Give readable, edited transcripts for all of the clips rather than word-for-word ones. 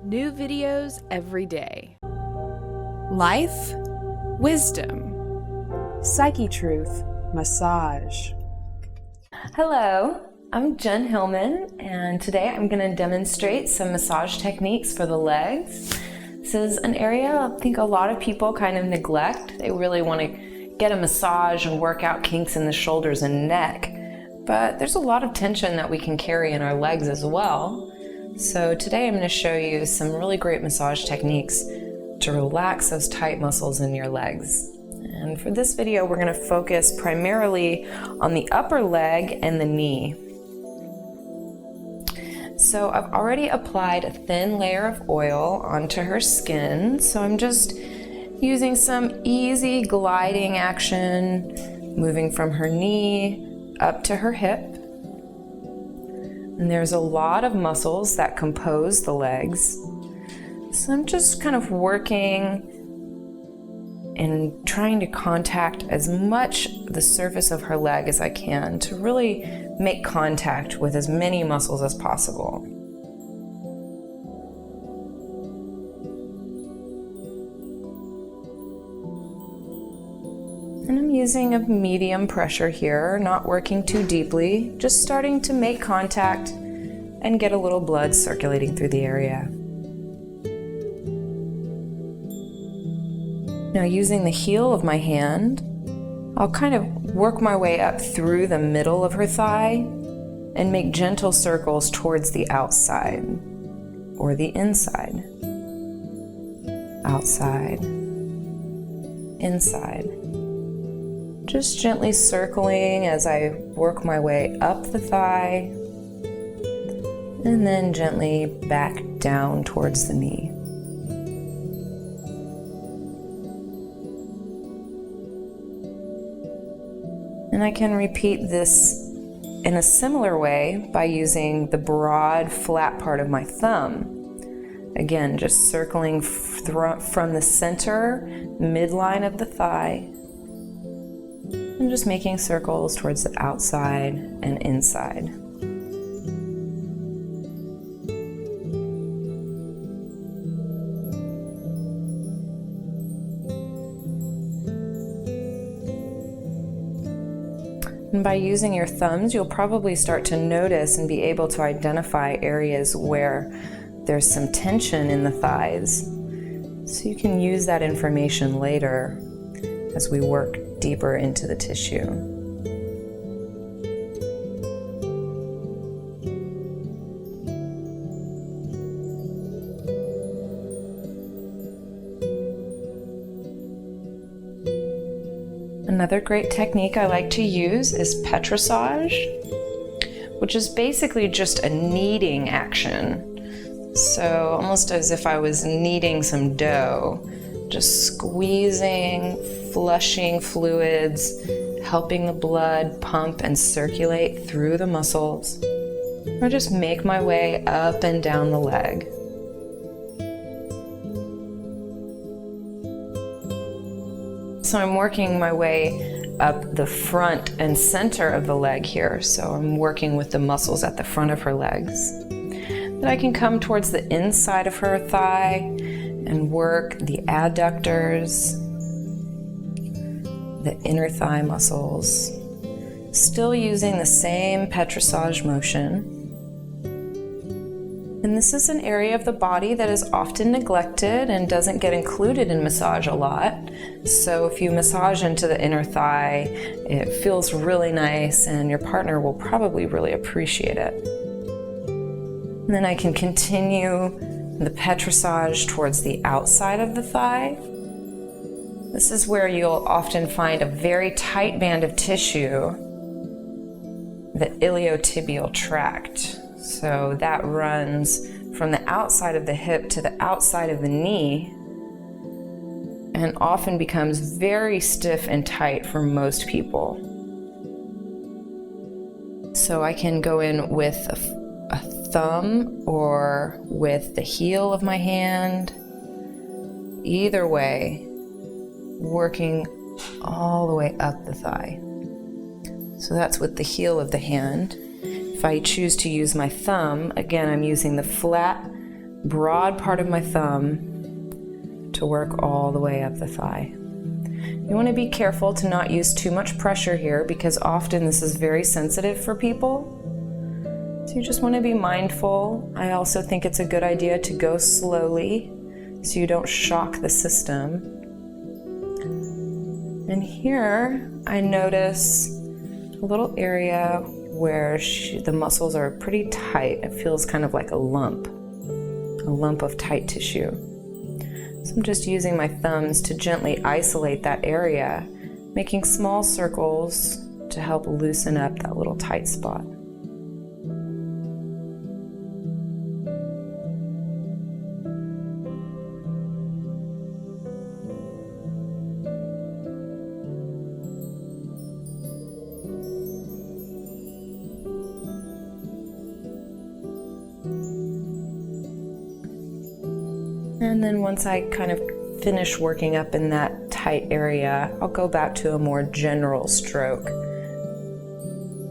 New videos every day. Life, Wisdom. Psychetruth, massage. Hello, I'm Jen Hilman, and today I'm going to demonstrate some massage techniques for the legs. This is an area I think a lot of people kind of neglect. They really want to get a massage and work out kinks in the shoulders and neck, but there's a lot of tension that we can carry in our legs as well. So today I'm going to show you some really great massage techniques to relax those tight muscles in your legs. And for this video, we're going to focus primarily on the upper leg and the knee. So I've already applied a thin layer of oil onto her skin. So I'm just using some easy gliding action, moving from her knee up to her hip. And there's a lot of muscles that compose the legs. So I'm just kind of working and trying to contact as much the surface of her leg as I can to really make contact with as many muscles as possible. And I'm using a medium pressure here, not working too deeply, just starting to make contact and get a little blood circulating through the area. Now, using the heel of my hand, I'll kind of work my way up through the middle of her thigh and make gentle circles towards the outside or the inside. Outside, inside. Just gently circling as I work my way up the thigh and then gently back down towards the knee. And I can repeat this in a similar way by using the broad, flat part of my thumb. Again, just circling from the center, midline of the thigh, and just making circles towards the outside and inside. And by using your thumbs, you'll probably start to notice and be able to identify areas where there's some tension in the thighs. So you can use that information later as we work deeper into the tissue. Another great technique I like to use is petrissage, which is basically just a kneading action. So almost as if I was kneading some dough, just squeezing, flushing fluids, helping the blood pump and circulate through the muscles, or just make my way up and down the leg. So I'm working my way up the front and center of the leg here. So I'm working with the muscles at the front of her legs. Then I can come towards the inside of her thigh and work the adductors, the inner thigh muscles, still using the same petrissage motion. And this is an area of the body that is often neglected and doesn't get included in massage a lot. So if you massage into the inner thigh, it feels really nice and your partner will probably really appreciate it. And then I can continue the petrissage towards the outside of the thigh. This is where you'll often find a very tight band of tissue, the iliotibial tract. So that runs from the outside of the hip to the outside of the knee and often becomes very stiff and tight for most people. So I can go in with a thumb or with the heel of my hand, either way, working all the way up the thigh. So that's with the heel of the hand. If I choose to use my thumb, again, I'm using the flat broad part of my thumb to work all the way up the thigh. You want to be careful to not use too much pressure here because often this is very sensitive for people. So you just want to be mindful. I also think it's a good idea to go slowly so you don't shock the system. And here I notice a little area where the muscles are pretty tight. It feels kind of like a lump of tight tissue. So I'm just using my thumbs to gently isolate that area, making small circles to help loosen up that little tight spot. And then once I kind of finish working up in that tight area, I'll go back to a more general stroke,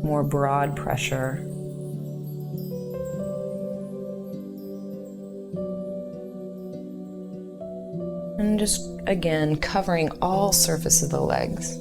more broad pressure. And just, again, covering all surface of the legs.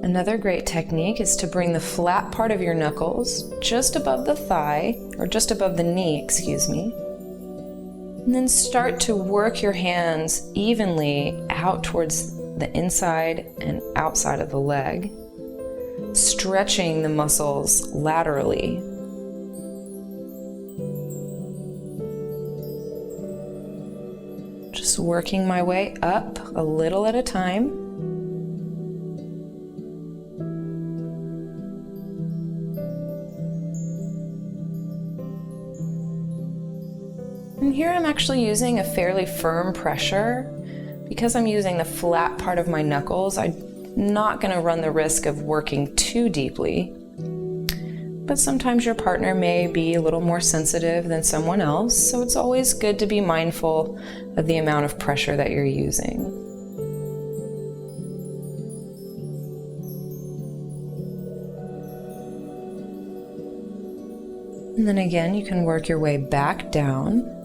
Another great technique is to bring the flat part of your knuckles just above the thigh, or just above the knee, excuse me. And then start to work your hands evenly out towards the inside and outside of the leg, stretching the muscles laterally. Just working my way up a little at a time. And here I'm actually using a fairly firm pressure. Because I'm using the flat part of my knuckles, I'm not going to run the risk of working too deeply. But sometimes your partner may be a little more sensitive than someone else, so it's always good to be mindful of the amount of pressure that you're using. And then again, you can work your way back down.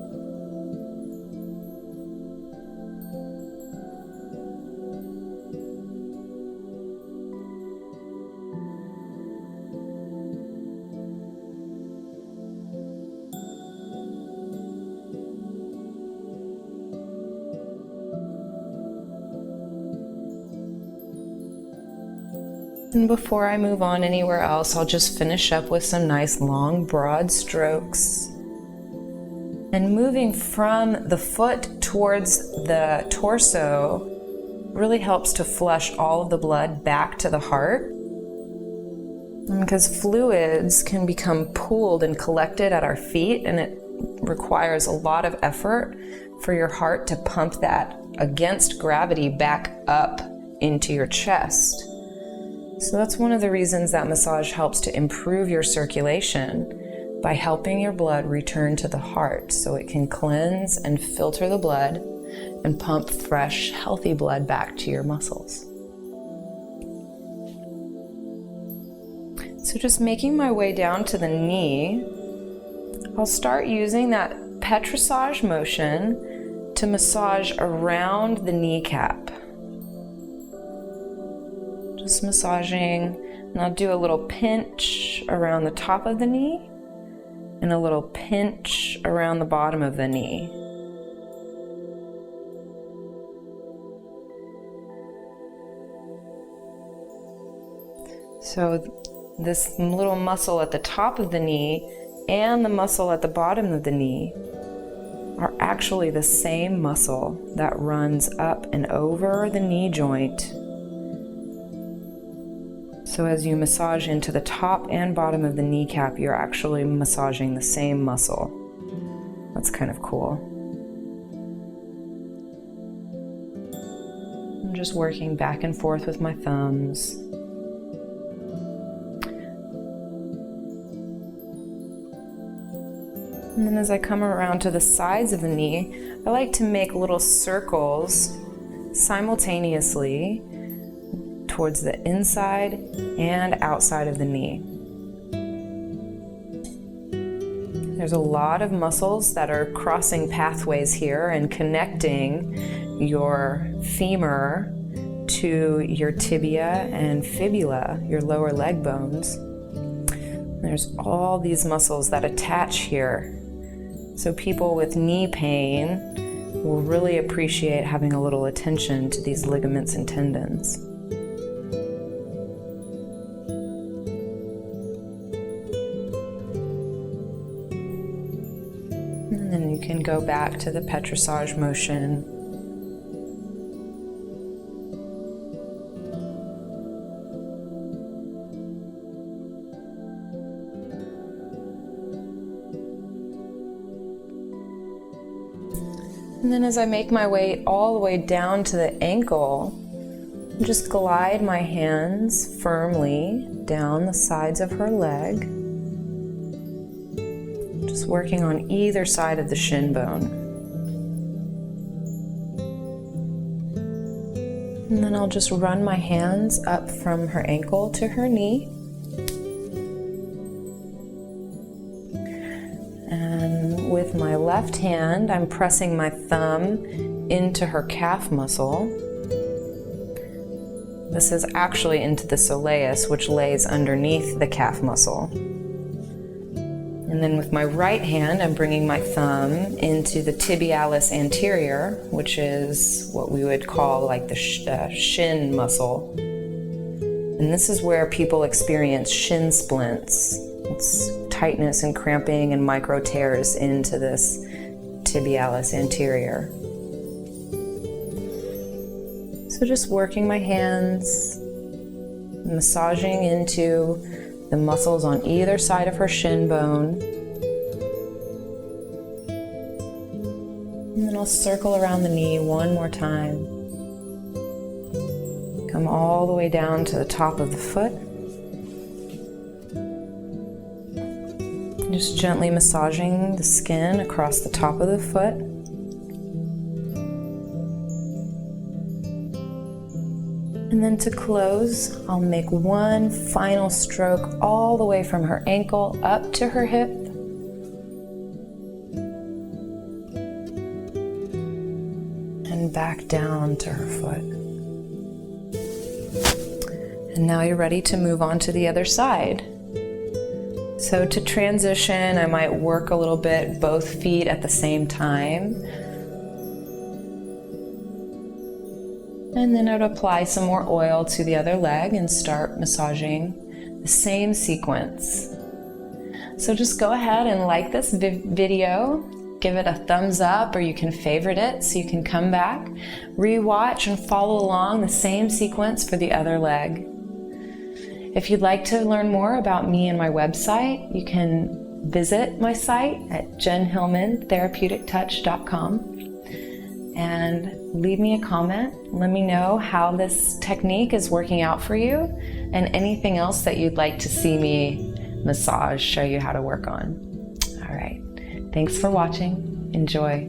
And before I move on anywhere else, I'll just finish up with some nice long, broad strokes. And moving from the foot towards the torso really helps to flush all of the blood back to the heart. Because fluids can become pooled and collected at our feet, and it requires a lot of effort for your heart to pump that against gravity back up into your chest. So that's one of the reasons that massage helps to improve your circulation by helping your blood return to the heart so it can cleanse and filter the blood and pump fresh, healthy blood back to your muscles. So just making my way down to the knee, I'll start using that petrissage motion to massage around the kneecap. Just massaging, and I'll do a little pinch around the top of the knee and a little pinch around the bottom of the knee. So this little muscle at the top of the knee and the muscle at the bottom of the knee are actually the same muscle that runs up and over the knee joint. So as you massage into the top and bottom of the kneecap, you're actually massaging the same muscle. That's kind of cool. I'm just working back and forth with my thumbs. And then as I come around to the sides of the knee, I like to make little circles simultaneously towards the inside and outside of the knee. There's a lot of muscles that are crossing pathways here and connecting your femur to your tibia and fibula, your lower leg bones. There's all these muscles that attach here. So people with knee pain will really appreciate having a little attention to these ligaments and tendons. And then you can go back to the petrissage motion. And then as I make my way all the way down to the ankle, just glide my hands firmly down the sides of her leg, just working on either side of the shin bone. And then I'll just run my hands up from her ankle to her knee. And with my left hand, I'm pressing my thumb into her calf muscle. This is actually into the soleus, which lays underneath the calf muscle. And then with my right hand, I'm bringing my thumb into the tibialis anterior, which is what we would call like the shin muscle. And this is where people experience shin splints. It's tightness and cramping and micro tears into this tibialis anterior. So just working my hands, massaging into the muscles on either side of her shin bone. And then I'll circle around the knee one more time. Come all the way down to the top of the foot. Just gently massaging the skin across the top of the foot. And then to close, I'll make one final stroke all the way from her ankle up to her hip. And back down to her foot. And now you're ready to move on to the other side. So to transition, I might work a little bit both feet at the same time. And then I would apply some more oil to the other leg and start massaging the same sequence. So just go ahead and like this video, give it a thumbs up, or you can favorite it so you can come back, rewatch and follow along the same sequence for the other leg. If you'd like to learn more about me and my website, you can visit my site at jenhilmantherapeutictouch.com and leave me a comment. Let me know how this technique is working out for you and anything else that you'd like to see me massage, show you how to work on. All right. Thanks for watching. Enjoy.